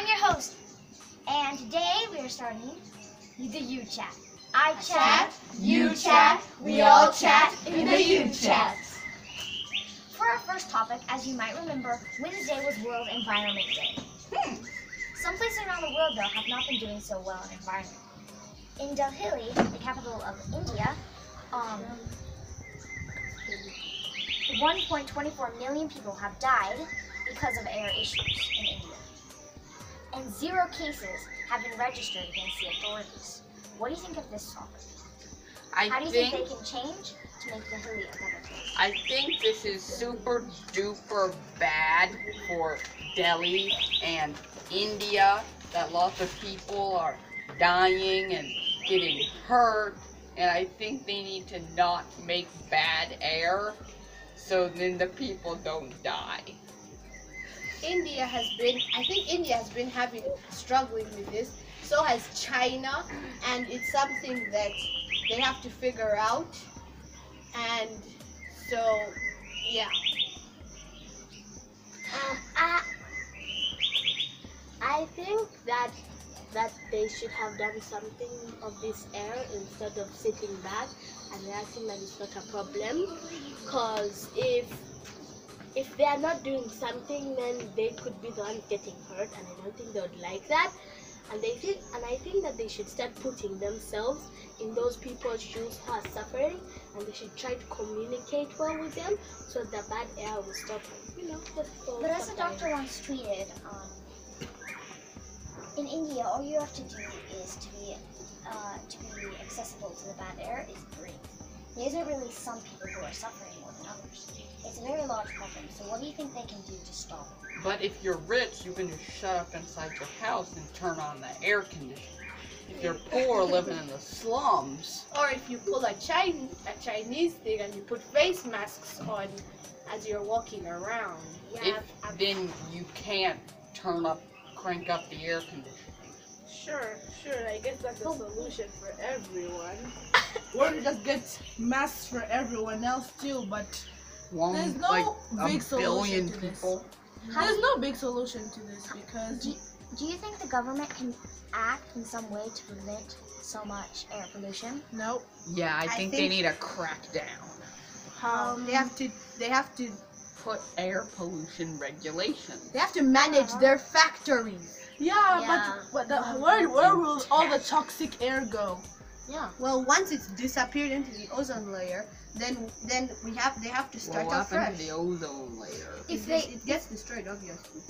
I'm your host, and today we are starting the U-Chat. I chat, you chat, we all chat in the U-Chat. For our first topic, as you might remember, Wednesday was World Environment Day. Some places around the world, though, have not been doing so well in environment. In Delhi, the capital of India, 1.24 million people have died because of air issues in India. And 0 cases have been registered against the authorities. What do you think of this topic? How do you think they can change to make Delhi a better place? I think this is super duper bad for Delhi and India, that lots of people are dying and getting hurt, and I think they need to not make bad air so then the people don't die. I think India has been struggling with this. So has China, and it's something that they have to figure out. And so, yeah. I think that they should have done something of this air instead of sitting back and reacting that it's not a problem. Because if they are not doing something, then they could be the ones getting hurt, and I don't think they would like that. And I think that they should start putting themselves in those people's shoes who are suffering, and they should try to communicate well with them so the bad air will stop. But as a doctor once tweeted, in India, all you have to do is to be accessible to the bad air is breathe. There isn't really some people who are suffering more than others. It's a very large problem. So what do you think they can do to stop it? But if you're rich, you can just shut up inside your house and turn on the air conditioner. If you're poor, living in the slums. Or if you pull a Chinese thing and you put face masks on as you're walking around. Then you can't crank up the air conditioner. Sure. I guess that's a solution for everyone. Or we just get masks for everyone else too, but there's no big solution to this. There's no big solution to this because... Do you think the government can act in some way to prevent so much air pollution? No. Yeah, I think they need a crackdown. They have to put air pollution regulations. They have to manage their factories. But where will all the toxic air go? Yeah. Well, once it's disappeared into the ozone layer, then they have to start what off fresh. happened to the ozone layer? It gets destroyed, obviously.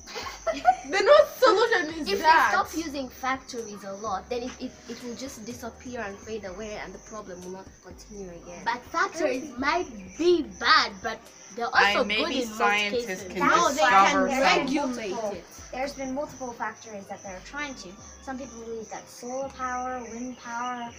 Then what solution is If that? they stop using factories a lot, then it will just disappear and fade away, and the problem will not continue again. But factories might be bad, but they're also good in most cases. Can No, they discover can regulate it. There's been multiple factories that they're trying to. Some people believe that solar power, wind power,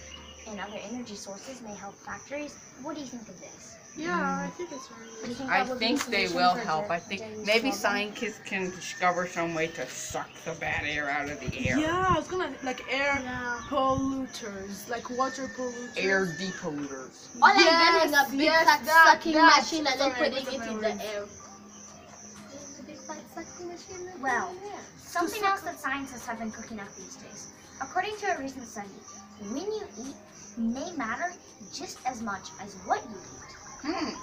and other energy sources may help factories. What do you think of this? Yeah, I think it's really... I think they will help. I think maybe scientists can discover some way to suck the bad air out of the air. Yeah, it's gonna air polluters, like water polluters. Air depolluters. Or getting a big fat sucking machine and then putting it in the air. Well, something else that scientists have been cooking up these days. According to a recent study, when you eat may matter just as much as what you eat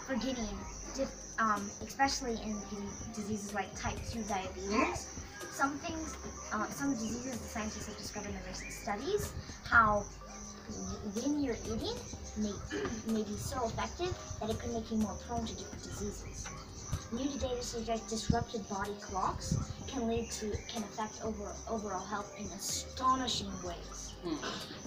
for getting, especially in getting diseases like type 2 diabetes. Some diseases the scientists have discovered in recent studies, how when you're eating may be so effective that it could make you more prone to different diseases. New data suggests disrupted body clocks can affect overall health in astonishing ways.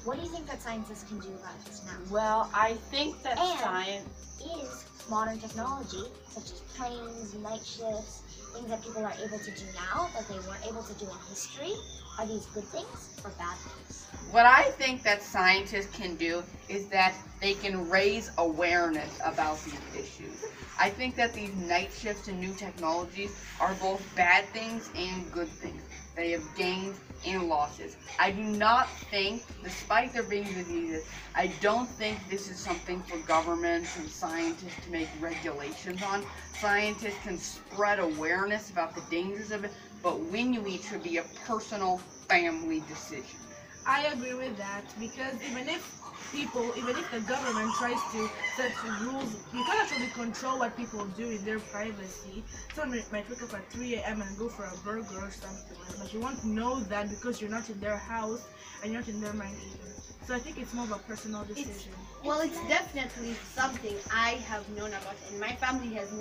What do you think that scientists can do about this now? Well, I think that science is modern technology, such as planes, night shifts, things that people are able to do now that they weren't able to do in history. Are these good things or bad things? What I think that scientists can do is that they can raise awareness about these issues. I think that these night shifts and new technologies are both bad things and good things. They have gains and losses. I do not think, despite there being diseases, I don't think this is something for governments and scientists to make regulations on. Scientists can spread awareness about the dangers of it but when you eat should be a personal family decision. I agree with that, because even if the government tries to set rules, you can't actually control what people do in their privacy. Someone might wake up at 3 a.m. and go for a burger or something, but you won't know that because you're not in their house and you're not in their mind either. So I think it's more of a personal decision. It's definitely something I have known about, and my family has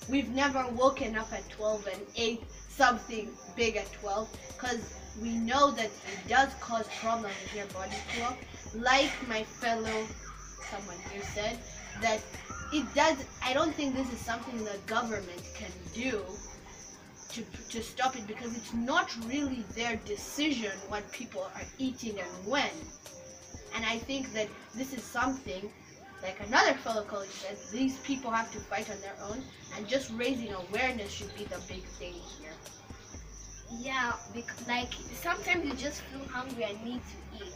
we've never woken up at 12 and ate something big at 12, because we know that it does cause problems with your body clock. Like my someone here said, that it does. I don't think this is something the government can do to stop it, because it's not really their decision what people are eating and when. And I think that this is something, like another fellow colleague said, these people have to fight on their own, and just raising awareness should be the big thing here. Yeah, because like sometimes you just feel hungry and need to eat.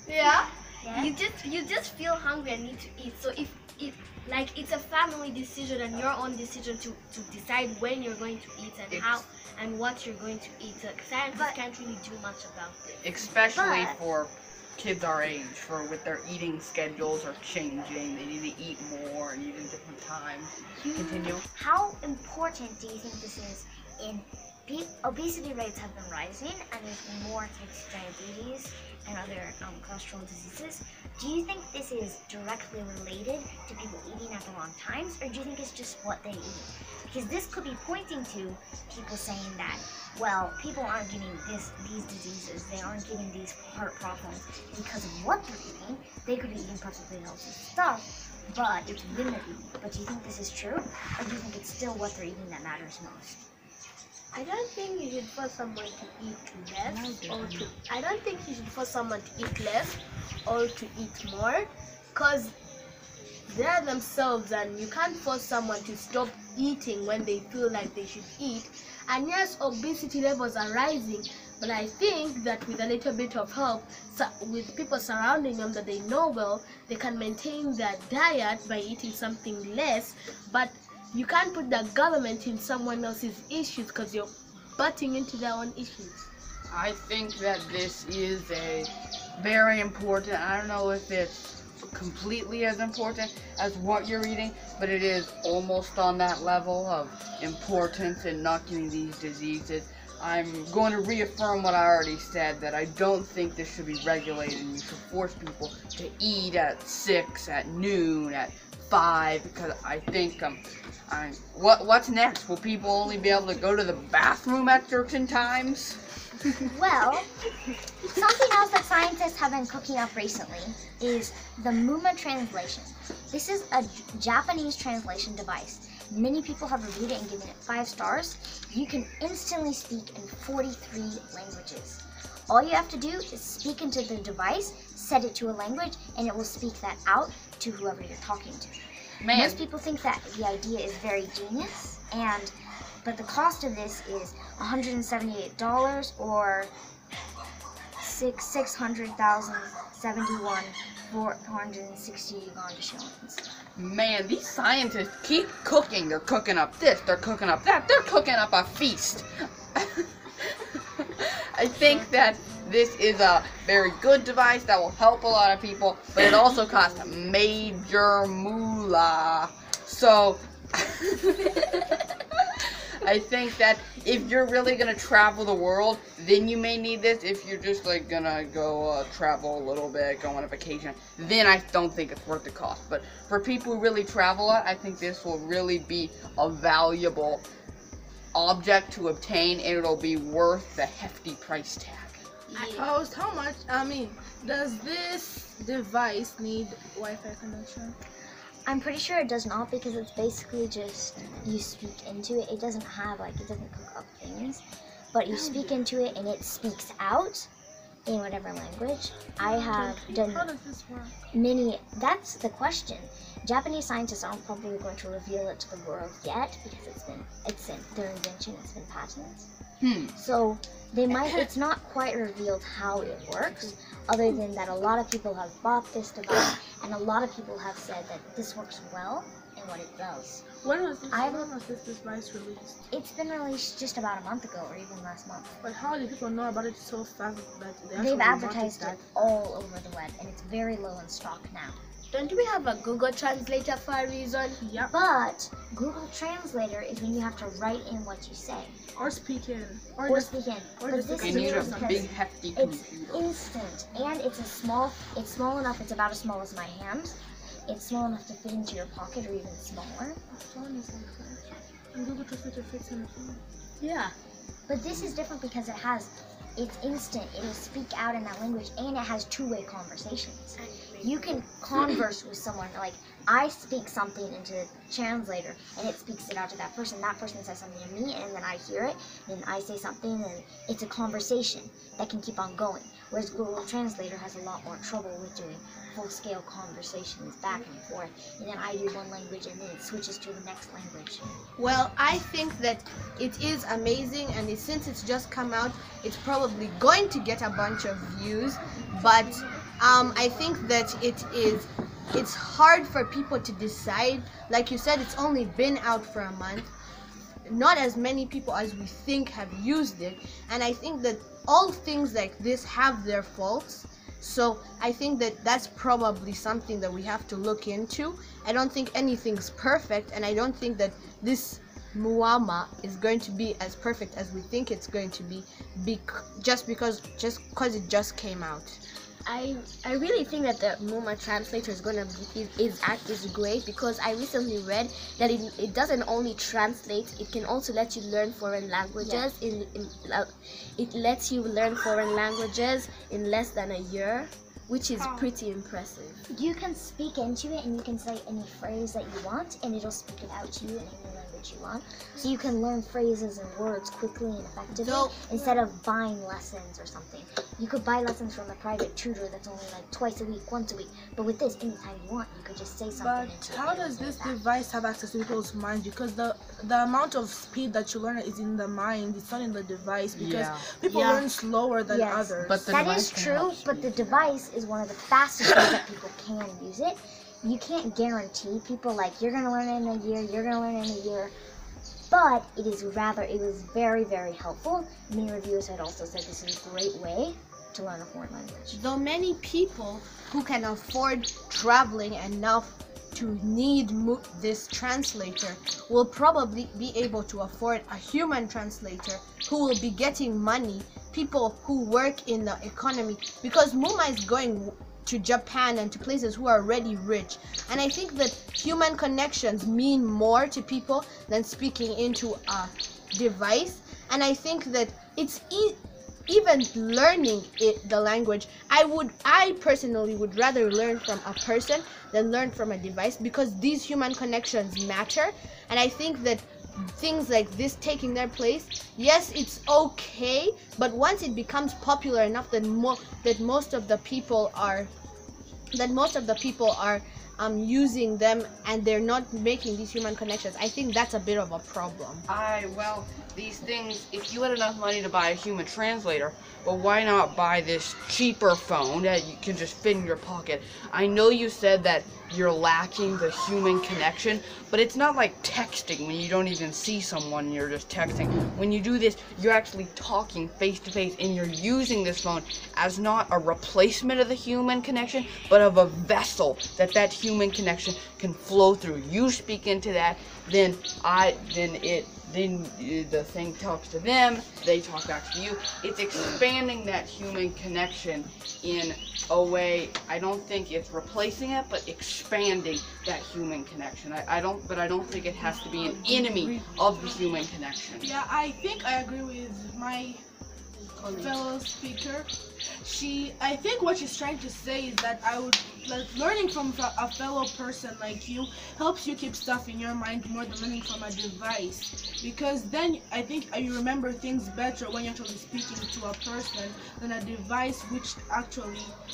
Yeah? You just feel hungry and need to eat. So if like it's a family decision and your own decision to decide when you're going to eat and how and what you're going to eat. So scientists can't really do much about it. Especially for kids our age, with their eating schedules are changing. They need to eat more and eat in different times. Continue. How important do you think this is in obesity rates have been rising, and there's more types of diabetes and other cholesterol diseases. Do you think this is directly related to people eating at the wrong times, or do you think it's just what they eat? Because this could be pointing to people saying that, well, people aren't getting these diseases, they aren't getting these heart problems because of what they're eating. They could be eating perfectly healthy stuff, but it's when they're eating. But do you think this is true, or do you think it's still what they're eating that matters most? I don't think you should force someone to eat less I don't think you should force someone to eat less or to eat more, because they're themselves, and you can't force someone to stop eating when they feel like they should eat. And yes, obesity levels are rising, but I think that with a little bit of help, with people surrounding them that they know well, they can maintain their diet by eating something less. But you can't put the government in someone else's issues, because you're butting into their own issues. I think that this is a very important, I don't know if it's completely as important as what you're eating, but it is almost on that level of importance in not getting these diseases. I'm going to reaffirm what I already said, that I don't think this should be regulated, and you should force people to eat at 6, at noon, at 5, because I think what's next? Will people only be able to go to the bathroom at certain times? Well, something else that scientists have been cooking up recently is the Muma translation. This is a Japanese translation device. Many people have reviewed it and given it 5 stars. You can instantly speak in 43 languages. All you have to do is speak into the device, set it to a language, and it will speak that out to whoever you're talking to. Man. Most people think that the idea is very genius, but the cost of this is $178 or 600,071 460 Uganda shillings. Man, these scientists keep cooking. They're cooking up this, they're cooking up that, they're cooking up a feast. I think that this is a very good device that will help a lot of people, but it also costs major moolah. So, I think that if you're really going to travel the world, then you may need this. If you're just like going to go travel a little bit, go on a vacation, then I don't think it's worth the cost. But for people who really travel a lot, I think this will really be a valuable object to obtain, and it'll be worth the hefty price tag. How much? Does this device need Wi-Fi connection? I'm pretty sure it does not, because it's basically just you speak into it. It doesn't have it doesn't cook up things, but you speak into it and it speaks out in whatever language. I have done How does this work? many. That's the question. Japanese scientists aren't probably going to reveal it to the world yet, because it's their invention. It's been patented. So they might. It's not quite revealed how it works, other than that a lot of people have bought this device, and a lot of people have said that this works well, and what it does. When was this device released? It's been released just about a month ago, or even last month. But how do people know about it so fast that they've advertised it all over the web, and it's very low in stock now. Don't we have a Google Translator for a reason? Yep. But Google Translator is when you have to write in what you say. Or speak in. Or speak in. Or But just this You is need weird a because big hefty it's computer. instant, and it's small enough, it's about as small as my hand. It's small enough to fit into your pocket or even smaller. The phone is like that. And Google Translator fits in the phone. Yeah. But this is different because it's instant, it'll speak out in that language, and it has two-way conversations. You can converse with someone, like I speak something into translator and it speaks it out to that person says something to me and then I hear it, and I say something, and it's a conversation that can keep on going. Whereas Google Translator has a lot more trouble with doing full-scale conversations back and forth, and then I do one language and then it switches to the next language. Well, I think that it is amazing, and since it's just come out, it's probably going to get a bunch of views, but I think that it's hard for people to decide. Like you said, it's only been out for a month. Not as many people as we think have used it, and I think that all things like this have their faults. So I think that that's probably something that we have to look into. I don't think anything's perfect, and I don't think that this Muama is going to be as perfect as we think it's going to be, just because it just came out. I really think that the Muma translator is great, because I recently read that it doesn't only translate, it can also let you learn foreign languages. It lets you learn foreign languages in less than a year, which is pretty impressive. You can speak into it and you can say any phrase that you want, and it'll speak it out to you in any language you want. So you can learn phrases and words quickly and effectively instead of buying lessons or something. You could buy lessons from a private tutor that's only like twice a week, once a week. But with this, anytime you want, you could just say something. But how does this device have access to people's minds? Because the amount of speed that you learn is in the mind, it's not in the device, because people learn slower than others. But that is true, but the device is one of the fastest ways that people can use it. You can't guarantee people, like, you're going to learn it in a year, you're going to learn it in a year. But it was very, very helpful. Many reviewers had also said this is a great way to learn a foreign language. Though many people who can afford traveling enough to need this translator will probably be able to afford a human translator who will be getting money, people who work in the economy, because Muma is going to Japan and to places who are already rich, and I think that human connections mean more to people than speaking into a device. And I think that it's even learning the language, I personally would rather learn from a person than learn from a device, because these human connections matter. And I think that things like this taking their place, yes, it's okay, but once it becomes popular enough that most of the people are using them and they're not making these human connections, I think that's a bit of a problem. Well, these things, if you had enough money to buy a human translator, well, why not buy this cheaper phone that you can just fit in your pocket? I know you said that you're lacking the human connection, but it's not like texting when you don't even see someone and you're just texting. When you do this, you're actually talking face to face, and you're using this phone as not a replacement of the human connection, but of a vessel that human connection can flow through. You speak into that, then the thing talks to them, they talk back to you. It's expanding that human connection in a way. I don't think it's replacing it, but expanding that human connection. I don't think it has to be an enemy of the human connection. Yeah, I think I agree with my fellow speaker. I think what she's trying to say is that learning from a fellow person like you helps you keep stuff in your mind more than learning from a device, because then I think you remember things better when you're actually speaking to a person than a device, which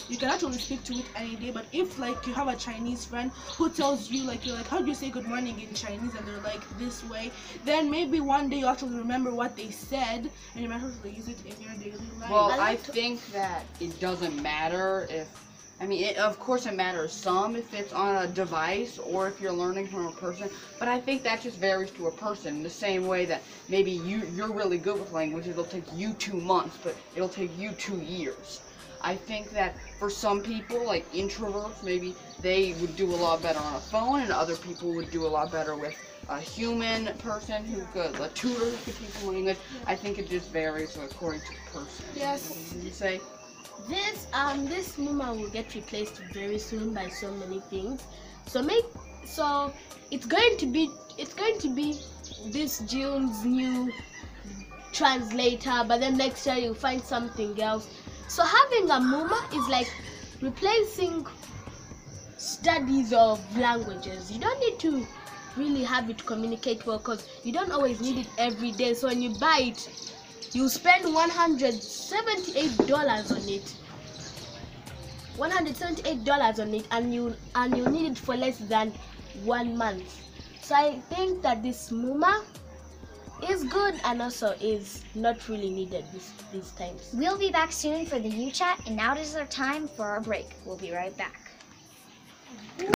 you can actually speak to it any day. But if like you have a Chinese friend who tells you, like, you're like, how do you say good morning in Chinese, and they're like this way, then maybe one day you actually remember what they said and you might actually use it in your daily life. Well, I think that it doesn't matter if I mean, of course it matters some if it's on a device or if you're learning from a person, but I think that just varies to a person. The same way that maybe you're really good with language, it'll take you 2 months, but it'll take you 2 years. I think that for some people, like introverts, maybe they would do a lot better on a phone, and other people would do a lot better with a human person who could, a tutor who could teach them language. I think it just varies according to the person. Yes. What did you say? This Muma will get replaced very soon by so many things. So it's going to be this June's new translator, but then next year you'll find something else. So having a Muma is like replacing studies of languages. You don't need to really have it communicate well because you don't always need it every day. So when you buy it, you spend $178 on it. $178 on it, and you need it for less than 1 month. So I think that this Muma is good and also is not really needed these times. We'll be back soon for the U-Chat, and now it is our time for our break. We'll be right back.